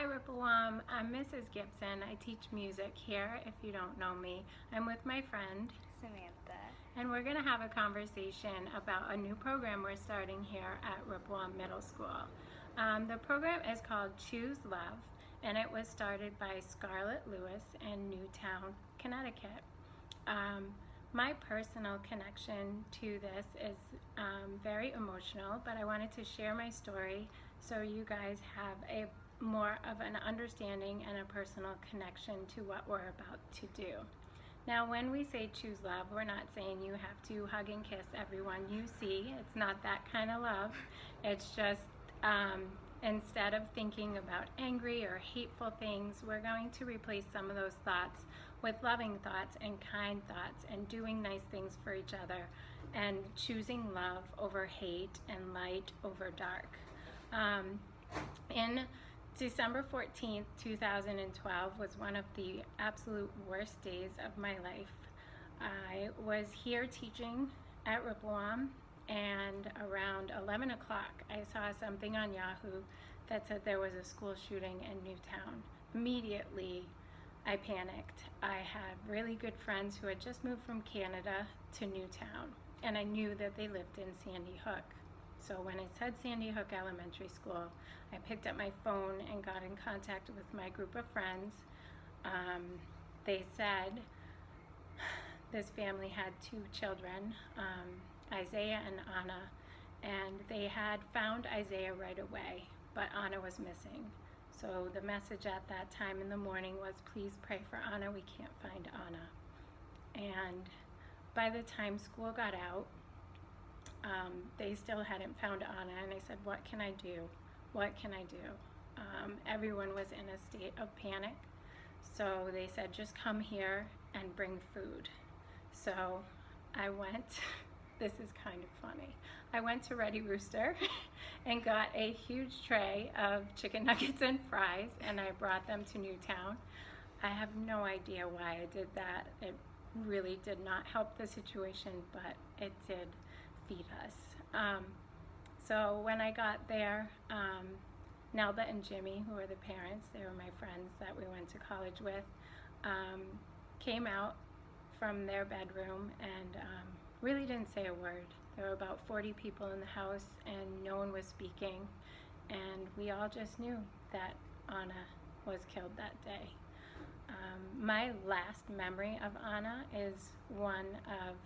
Hi Ripplewam, I'm Mrs. Gibson. I teach music here, if you don't know me. I'm with my friend Samantha. And we're going to have a conversation about a new program we're starting here at Ripplewam Middle School. The program is called Choose Love, and it was started by Scarlett Lewis in Newtown, Connecticut. My personal connection to this is very emotional, but I wanted to share my story so you guys have a more of an understanding and a personal connection to what we're about to do. Now, when we say choose love, we're not saying you have to hug and kiss everyone you see. It's not that kind of love. It's just instead of thinking about angry or hateful things, we're going to replace some of those thoughts with loving thoughts and kind thoughts and doing nice things for each other and choosing love over hate and light over dark. In December 14th, 2012 was one of the absolute worst days of my life. I was here teaching at Ripplewam, and around 11 o'clock I saw something on Yahoo that said there was a school shooting in Newtown. Immediately I panicked. I had really good friends who had just moved from Canada to Newtown, and I knew that they lived in Sandy Hook. So when it said Sandy Hook Elementary School, I picked up my phone and got in contact with my group of friends. They said this family had two children, Isaiah and Anna, and they had found Isaiah right away, but Anna was missing. So the message at that time in the morning was, please pray for Anna, we can't find Anna. And by the time school got out, they still hadn't found Anna, and I said, what can I do? What can I do? Everyone was in a state of panic, so they said, just come here and bring food. So I went, this is kind of funny, I went to Ready Rooster and got a huge tray of chicken nuggets and fries, and I brought them to Newtown. I have no idea why I did that. It really did not help the situation, but it did feed us. So when I got there, Nelda and Jimmy, who are the parents, they were my friends that we went to college with, came out from their bedroom and really didn't say a word. There were about 40 people in the house and no one was speaking, and we all just knew that Anna was killed that day. My last memory of Anna is one of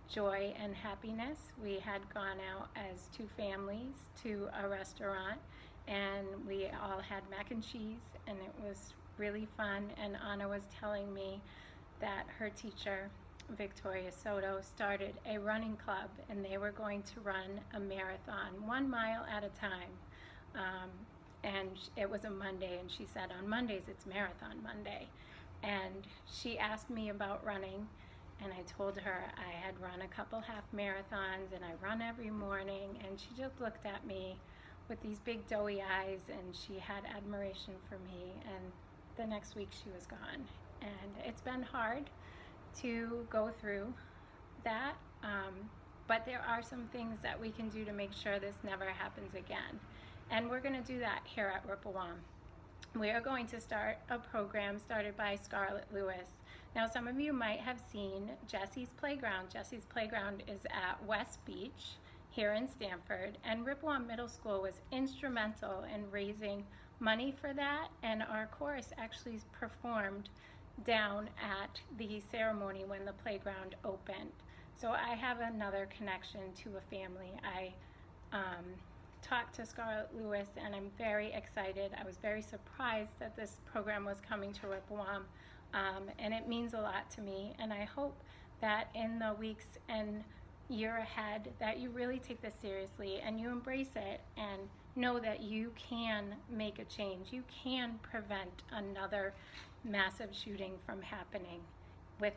joy and happiness. We had gone out as two families to a restaurant, and we all had mac and cheese, and it was really fun. And Anna was telling me that her teacher, Victoria Soto, started a running club, and they were going to run a marathon 1 mile at a time. And it was a Monday, and she said on Mondays it's Marathon Monday. And she asked me about running, and I told her I had run a couple half marathons and I run every morning, and she just looked at me with these big doughy eyes, and she had admiration for me, and the next week she was gone. And it's been hard to go through that, but there are some things that we can do to make sure this never happens again, and we're going to do that here at Ripplewam. We are going to start a program started by Scarlett Lewis. Now, some of you might have seen Jesse's Playground. Jesse's Playground is at West Beach here in Stamford, and Ripplewam Middle School was instrumental in raising money for that, and our chorus actually performed down at the ceremony when the playground opened. So I have another connection to a family. I talked to Scarlett Lewis, and I'm very excited. I was very surprised that this program was coming to Ripplewam, and it means a lot to me, and I hope that in the weeks and year ahead that you really take this seriously and you embrace it and know that you can make a change. You can prevent another massive shooting from happening with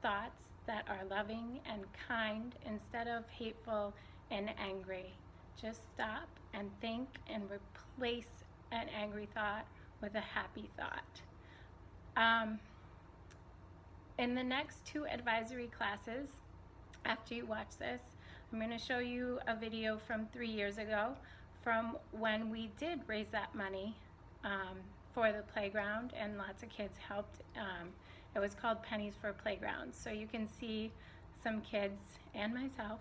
thoughts that are loving and kind instead of hateful and angry. Just stop and think and replace an angry thought with a happy thought. In the next 2 advisory classes, after you watch this, I'm going to show you a video from 3 years ago from when we did raise that money for the playground, and lots of kids helped. It was called Pennies for Playgrounds. So you can see some kids and myself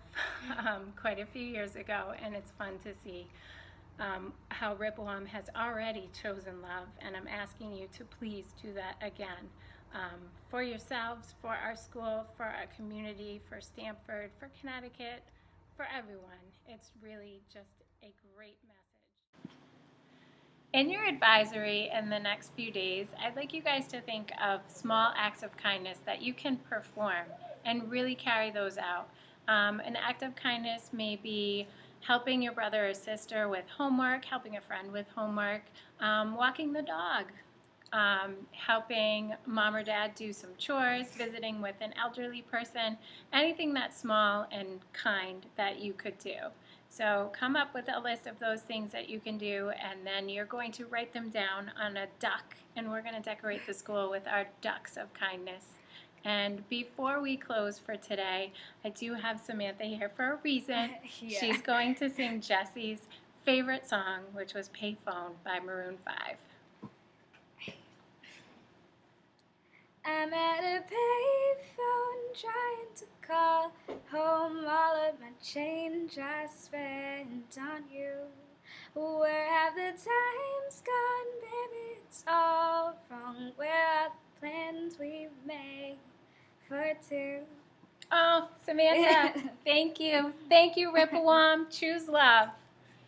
quite a few years ago, and it's fun to see how Ripplewam has already chosen love, and I'm asking you to please do that again for yourselves, for our school, for our community, for Stamford, for Connecticut, for everyone. It's really just a great message. In your advisory in the next few days, I'd like you guys to think of small acts of kindness that you can perform and really carry those out. An act of kindness may be helping your brother or sister with homework, helping a friend with homework, walking the dog, helping mom or dad do some chores, visiting with an elderly person, anything that's small and kind that you could do. So come up with a list of those things that you can do, and then you're going to write them down on a duck, and we're going to decorate the school with our ducks of kindness. And before we close for today, I do have Samantha here for a reason. Yeah. She's going to sing Jesse's favorite song, which was Payphone by Maroon 5. I'm at a payphone trying to call home all of my change I spent on you. Where have the times gone, baby? It's all wrong. Where are the plans we've made for two? Oh, Samantha, thank you. Thank you, Ripplewam. Choose love.